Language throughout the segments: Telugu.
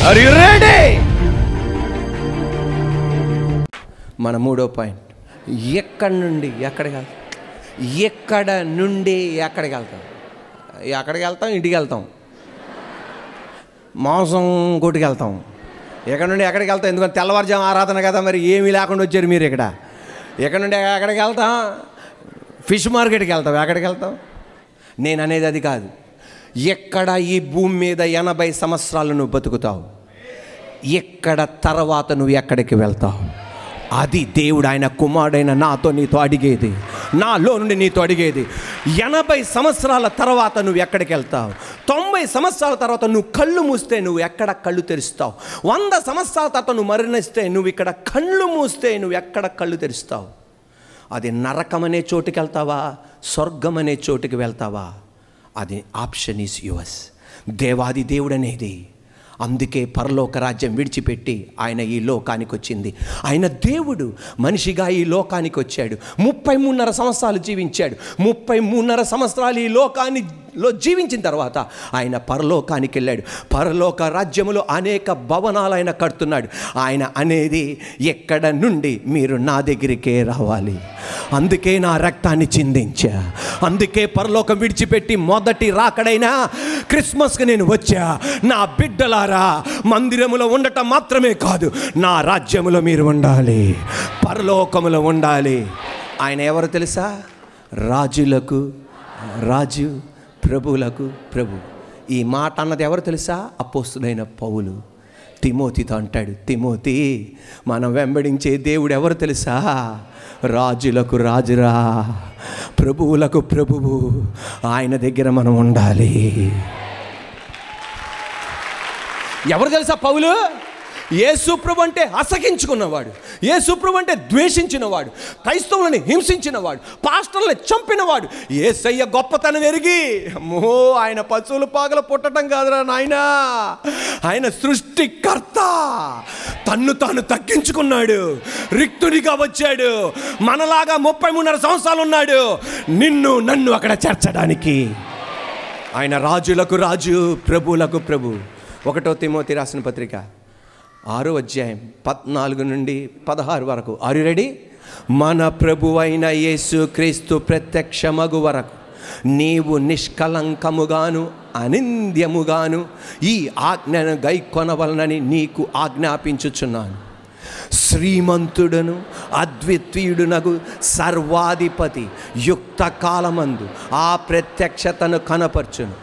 Are you ready? మన మూడో పాయింట్, ఎక్కడి నుండి ఎక్కడికి వెళ్తాం? ఎక్కడ నుండి ఎక్కడికి వెళ్తాం? ఎక్కడికి వెళ్తాం? ఇంటికి వెళ్తాం, మాంసం కొట్టుకు వెళ్తాం. ఎక్కడి నుండి ఎక్కడికి వెళ్తాం? ఎందుకంటే తెల్లవారుజాము ఆరాధన కదా, మరి ఏమీ లేకుండా వచ్చారు మీరు ఇక్కడ. ఎక్కడి నుండి ఎక్కడికి వెళ్తాం? ఫిష్ మార్కెట్కి వెళ్తాం. ఎక్కడికి వెళ్తాం? నేను అనేది అది కాదు. ఎక్కడ ఈ భూమి మీద 80 సంవత్సరాలు నువ్వు బతుకుతావు, ఎక్కడ తర్వాత నువ్వు ఎక్కడికి వెళ్తావు? అది దేవుడు ఆయన కుమారుడైన నాతో నీతో అడిగేది, నాలో నుండి నీతో అడిగేది. 80 సంవత్సరాల తర్వాత నువ్వు ఎక్కడికి వెళ్తావు? 90 సంవత్సరాల తర్వాత నువ్వు కళ్ళు మూస్తే నువ్వు ఎక్కడ కళ్ళు తెరుస్తావు? 100 సంవత్సరాల తర్వాత నువ్వు మరణిస్తే నువ్వు ఇక్కడ కళ్ళు మూస్తే నువ్వు ఎక్కడ కళ్ళు తెరుస్తావు? అది నరకం అనే చోటుకి వెళ్తావా, స్వర్గం అనే చోటుకి వెళ్తావా? అది ఆప్షన్ ఈజ్ యువర్స్. దేవాది దేవుడు అనేది అందుకే పరలోక రాజ్యం విడిచిపెట్టి ఆయన ఈ లోకానికి వచ్చింది. ఆయన దేవుడు మనిషిగా ఈ లోకానికి వచ్చాడు. 33.5 సంవత్సరాలు జీవించాడు. 33.5 సంవత్సరాలు ఈ లోకానిలో జీవించిన తర్వాత ఆయన పరలోకానికి వెళ్ళాడు. పరలోక రాజ్యములో అనేక భవనాలు ఆయన కడుతున్నాడు. ఆయన అనేది ఎక్కడ నుండి మీరు నా దగ్గరికే రావాలి, అందుకే నా రక్తాన్ని చిందించా, అందుకే పరలోకం విడిచిపెట్టి మొదటి రాకడైనా క్రిస్మస్కి నేను వచ్చా. నా బిడ్డలారా, మందిరములో ఉండటం మాత్రమే కాదు, నా రాజ్యములో మీరు ఉండాలి, పరలోకములో ఉండాలి. ఆయన ఎవరు తెలుసా? రాజులకు రాజు, ప్రభువులకు ప్రభు. ఈ మాట అన్నది ఎవరు తెలుసా? అపోస్తులైన పౌలు తిమోతితో అంటాడు, తిమోతి, మనం వెంబడించే దేవుడు ఎవరు తెలుసా? రాజులకు రాజురా, ప్రభువులకు ప్రభువు. ఆయన దగ్గర మనం ఉండాలి. ఎవరు తెలుసా పౌలు? యేసు ప్రభు అంటే అసహించుకున్నవాడు, యేసు ప్రభు అంటే ద్వేషించినవాడు, క్రైస్తవులని హింసించినవాడు, పాస్టర్లని చంపినవాడు. యేసయ్య గొప్పతనం ఎరిగి, అమ్మో ఆయన పశువుల పాగల పుట్టడం కాదురా నాయనా, ఆయన సృష్టికర్త, తన్ను తాను తగ్గించుకున్నాడు, రిక్తునిగా వచ్చాడు, మనలాగా 33.5 సంవత్సరాలు ఉన్నాడు నిన్ను నన్ను అక్కడ చేర్చడానికి. ఆయన రాజులకు రాజు, ప్రభువులకు ప్రభు. 1 తిమోతి రాసిన పత్రిక 6వ అధ్యాయం 14 నుండి 16 వరకు. Are you ready? మన ప్రభువైన యేసు క్రీస్తు ప్రత్యక్షమగు వరకు నీవు నిష్కలంకముగాను అనింద్యముగాను ఈ ఆజ్ఞను గైకొనవలనని నీకు ఆజ్ఞాపించుచున్నాను. శ్రీమంతుడును అద్వితీయుడునగు సర్వాధిపతి యుక్త కాలమందు ఆ ప్రత్యక్షతను కనపరచును.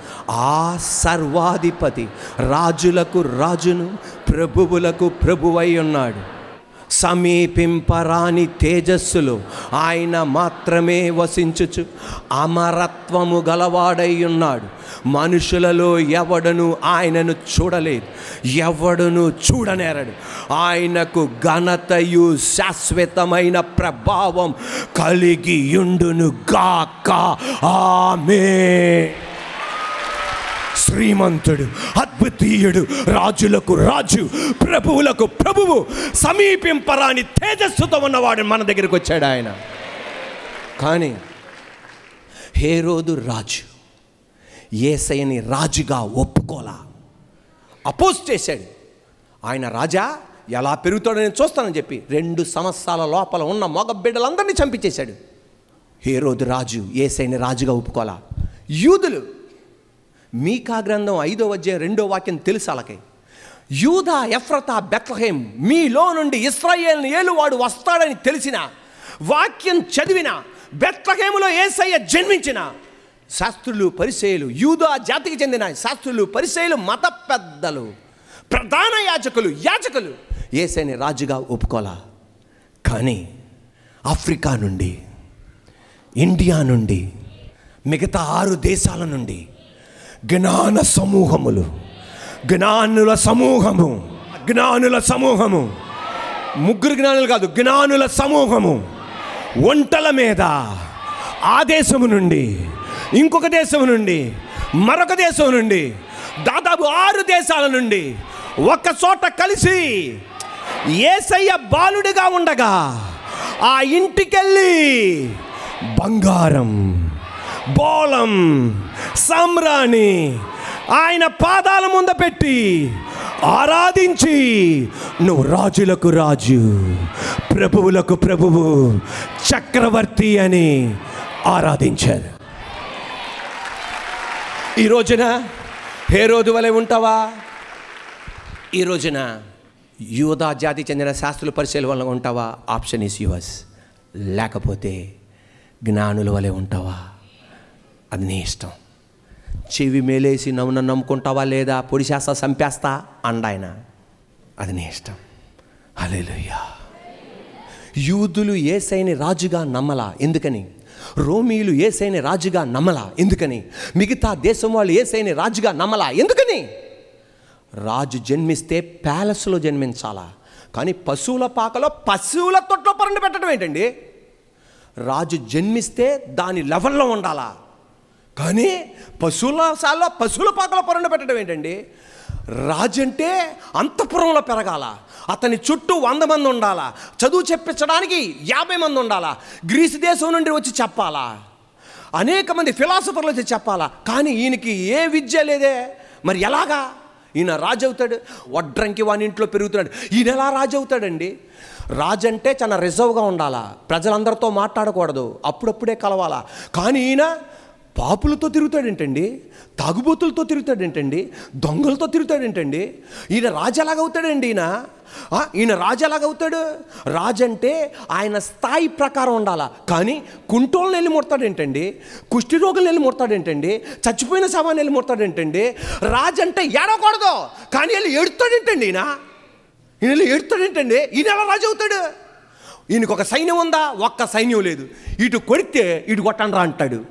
ఆ సర్వాధిపతి రాజులకు రాజును, ప్రభువులకు ప్రభువై ఉన్నాడు. సమీపింపరాని తేజస్సులో ఆయన మాత్రమే వసించుచు అమరత్వము గలవాడై ఉన్నాడు. మనుషులలో ఎవడను ఆయనను చూడలేదు, ఎవడును చూడనేరడు. ఆయనకు ఘనతయు శాశ్వతమైన ప్రభావం కలిగియుండును గాక. ఆమేన్. శ్రీమంతుడు, అద్వితీయుడు, రాజులకు రాజు, ప్రభువులకు ప్రభువు, సమీపింపరాని తేజస్సుతో ఉన్నవాడు మన దగ్గరికి వచ్చాడు ఆయన. కానీ హేరోదు రాజు యేసయ్యని రాజుగా ఒప్పుకోలా, అపోజ్ చేశాడు. ఆయన రాజా ఎలా పెరుగుతాడో నేను చూస్తానని చెప్పి 2 సంవత్సరాల లోపల ఉన్న మగ బిడ్డలందరినీ చంపించేశాడు. హేరోదు రాజు యేసయ్యని రాజుగా ఒప్పుకోలా. యూదులు, మీకా గ్రంథం 5వ అధ్యాయం 2వ వాక్యం తెలుసు వాళ్ళకి. యూదా, ఎఫ్రతా, బెత్లెహేం, మీలో నుండి ఇశ్రాయేలును ఏలువాడు వస్తాడని తెలిసిన, వాక్యం చదివిన, బెత్లెహేములో యేసయ్య జన్మించిన శాస్త్రులు, పరిసయ్యులు, యూదా జాతికి చెందిన శాస్త్రులు, పరిసయ్యులు, మత పెద్దలు, ప్రధాన యాజకులు యేసయ్యని రాజుగా ఒప్పుకోలా. కానీ ఆఫ్రికా నుండి, ఇండియా నుండి, మిగతా 6 దేశాల నుండి జ్ఞానుల సమూహము, ముగ్గురు జ్ఞానులు కాదు, జ్ఞానుల సమూహము ఒంటల మీద ఆ దేశము నుండి, ఇంకొక దేశం నుండి, మరొక దేశం నుండి, దాదాపు 6 దేశాల నుండి ఒక చోట కలిసి యేసయ్య బాలుడిగా ఉండగా ఆ ఇంటికెళ్ళి బంగారం, బోళం, సామ్రాణి ఆయన పాదాల ముందు పెట్టి ఆరాధించి నువ్వు రాజులకు రాజు, ప్రభువులకు ప్రభువు, చక్రవర్తి అని ఆరాధించారు. ఈ రోజున హేరోదు వలె ఉంటావా? ఈ రోజున యూదా జాతి చెందిన శాస్త్రుల పరిశీలన వల్ల ఉంటావా? Option is yours. లేకపోతే జ్ఞానుల వలె ఉంటావా? అది నీ ఇష్టం. చెవి మేలేసి నన్ను నమ్ముకుంటావా లేదా పొడిచేస్తా చంపేస్తా అండాయన, అది నీ ఇష్టం. హల్లెలూయా. యూదులు యేసయ్యని రాజుగా నమ్మలా, ఎందుకని? రోమీయులు యేసయ్యని రాజుగా నమ్మలా, ఎందుకని? మిగతా దేశం వాళ్ళు యేసయ్యని రాజుగా నమ్మలా, ఎందుకని? రాజు జన్మిస్తే ప్యాలెస్లో జన్మించాలా, కానీ పశువుల పాకలో పశువుల తొట్లో పరుండి పెట్టడం ఏంటండి? రాజు జన్మిస్తే దాని లెవెల్లో ఉండాలా, కానీ పశువుల పశువుల పాకలో పరుండి పెట్టడం ఏంటండి? రాజు అంటే అంతఃపురంలో పెరగాల, అతని చుట్టూ 100 మంది ఉండాలా, చదువు చెప్పించడానికి 50 మంది ఉండాలా, గ్రీసు దేశం నుండి వచ్చి చెప్పాలా, అనేక మంది ఫిలాసఫర్లు వచ్చి చెప్పాలా. కానీ ఈయనకి ఏ విద్య లేదే, మరి ఎలాగా ఈయన రాజు అవుతాడు? వడ్రంకి వాని ఇంట్లో పెరుగుతున్నాడు, ఈయన ఎలా రాజు అవుతాడండి? రాజు అంటే చాలా రిజర్వ్గా ఉండాలా, ప్రజలందరితో మాట్లాడకూడదు, అప్పుడప్పుడే కలవాలా. కానీ ఈయన పాపులతో తిరుగుతాడేంటండి, తాగుబోతులతో తిరుగుతాడేంటండి, దొంగలతో తిరుగుతాడేంటండి? ఈయన రాజు ఎలాగవుతాడండి? ఈయన రాజు ఎలాగవుతాడు? రాజు అంటే ఆయన స్థాయి ప్రకారం ఉండాలా, కానీ కుంటోళ్ళని వెళ్ళి ముడతాడేంటండి, కుష్టి రోగులను వెళ్ళి ముడతాడేంటండి, చచ్చిపోయిన శవాన్ని వెళ్ళి ముడతాడేంటండి? రాజు అంటే ఏడవకూడదు, కానీ వెళ్ళి ఏడుతాడేంటండి? ఈయన వెళ్ళి ఏడుతాడేంటండి? ఈయన ఎలా రాజు అవుతాడు? ఈయనకు ఒక సైన్యం ఉందా? ఒక్క సైన్యం లేదు. ఇటు కొడితే ఇటు కొట్టండ్రా అంటాడు.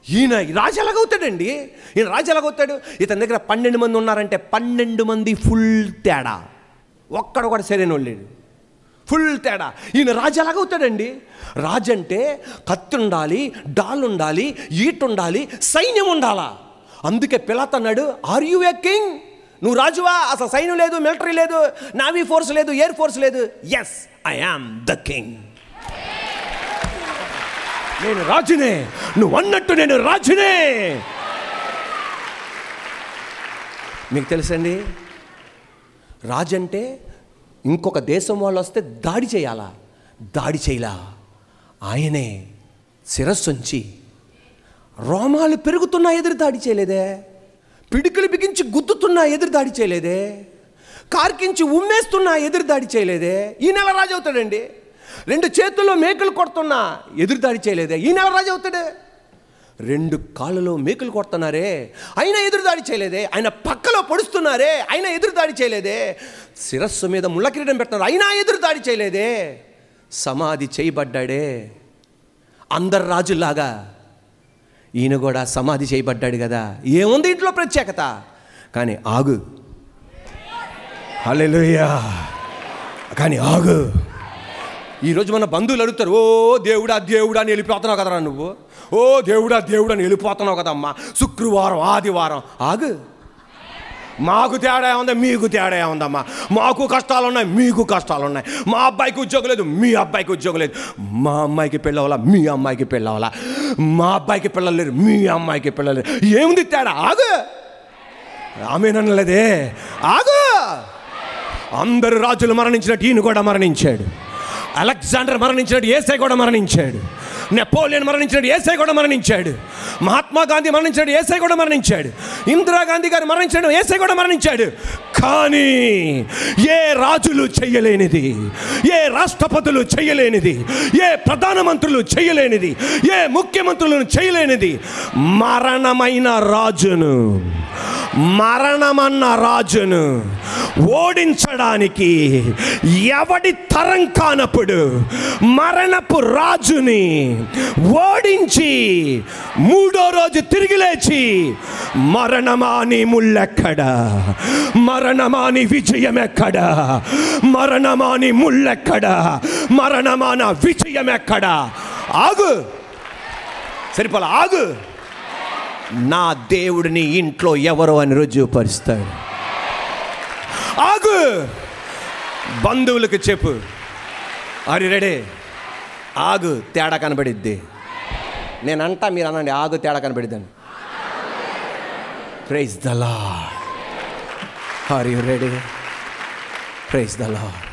ఈయన రాజు ఎలాగవుతాడండి? ఈయన రాజు ఎలాగవుతాడు? ఇతని దగ్గర 12 మంది ఉన్నారంటే 12 మంది ఫుల్ తేడా, ఒక్కడు కూడా సరైన వాళ్ళు లేడు, ఫుల్ తేడా. ఈయన రాజు ఎలాగవుతాడండి? రాజు అంటే కత్తి ఉండాలి, డాల్ ఉండాలి, ఈట్ ఉండాలి, సైన్యం ఉండాలా. అందుకే పిలాతు అన్నాడు, ఆర్ యు ఏ కింగ్? నువ్వు రాజువా? అసలు సైన్యం లేదు, మిలిటరీ లేదు, నావీ ఫోర్స్ లేదు, ఎయిర్ ఫోర్స్ లేదు. Yes, I am the king. నేను రాజునే, నువ్వు అన్నట్టు నేను రాజునే. మీకు తెలుసండి, రాజు అంటే ఇంకొక దేశం వాళ్ళు వస్తే దాడి చేయాలా, దాడి చేయలా. ఆయనే శిరస్సు ఉంచి రోమాలు పెరుగుతున్నా ఎదురు దాడి చేయలేదే, పిడికిలు బిగించి గుద్దుతున్నా ఎదురు దాడి చేయలేదే, కార్కించి ఉమ్మేస్తున్నా ఎదురు దాడి చేయలేదే. ఈయన ఎలా రాజు అవుతాడండి? 2 చేతుల్లో మేకులు కొడుతున్నా ఎదురు దాడి చేయలేదే, ఈయన ఎలా రాజు అవుతాడు? 2 కాళ్ళలో మేకులు కొడుతున్నారే, అయినా ఎదురు దాడి చేయలేదే. ఆయన పక్కలో పొడుస్తున్నారే, అయినా ఎదురు దాడి చేయలేదే. శిరస్సు మీద ముళ్ళ కిరీటం పెడుతున్నారు, అయినా ఎదురు దాడి చేయలేదే. సమాధి చేయబడ్డాడే అందరు రాజుల్లాగా, ఈయన కూడా సమాధి చేయబడ్డాడు కదా. ఏముంది ఇంట్లో ప్రత్యేకత? కానీ ఆగు, హల్లెలూయా. కానీ ఆగు. ఈరోజు మన బంధువులు అడుగుతారు, ఓ దేవుడా దేవుడా అని వెళ్ళిపోతున్నావు కదరా నువ్వు, ఓ దేవుడా దేవుడా అని వెళ్ళిపోతున్నావు కదమ్మా, శుక్రవారం ఆదివారం. ఆగు, మాకు తేడా ఉందా, మీకు తేడా ఉందమ్మా, మాకు కష్టాలు ఉన్నాయి, మీకు కష్టాలు ఉన్నాయి, మా అబ్బాయికి ఉద్యోగం లేదు, మీ అబ్బాయికి ఉద్యోగం లేదు, మా అమ్మాయికి పెళ్ళవలా, మీ అమ్మాయికి పెళ్ళవలా, మా అబ్బాయికి పిల్లలు లేరు, మీ అమ్మాయికి పిల్లలు లేరు. ఏముంది తేడా? ఆగు. ఆమేననలేదే, ఆగు. అందరు రాజులు మరణించినట్టు ఈయన కూడా మరణించాడు. అలెగ్జాండర్ మరణించినట్టు యేసయ్య కూడా మరణించాడు. నెపోలియన్ మరణించినట్టు యేసయ్య కూడా మరణించాడు. మహాత్మా గాంధీ మరణించినట్టు యేసయ్య కూడా మరణించాడు. ఇందిరాగాంధీ గారు మరణించినట్టు యేసయ్య కూడా మరణించాడు. కానీ ఏ రాజులు చెయ్యలేనిది, ఏ రాష్ట్రపతులు చెయ్యలేనిది, ఏ ప్రధానమంత్రులు చెయ్యలేనిది, ఏ ముఖ్యమంత్రులను చేయలేనిది, మరణమైన రాజును, మరణమన్న రాజును ఓడించడానికి ఎవడి తరం కానప్పుడు మరణపు రాజుని ఓడించి 3వ రోజు తిరిగి లేచి మరణమాని ముళ్ళెక్కడ, మరణమాని విజయం ఎక్కడ, మరణమాని ముళ్ళెక్కడ, మరణమాన విజయం ఎక్కడ? ఆగు, సరిపోలా, ఆగు. నా దేవుడిని ఇంట్లో ఎవరో అని రుజువుపరుస్తాడు. ఆగు. బంధువులకు చెప్పు, అరే రెడీ, ఆగు, తేడా కనబడిద్ది. నేనంటా, మీరు అనండి, ఆగు, తేడా కనబడిద్దని. Praise the Lord. Are you ready? Praise the lord.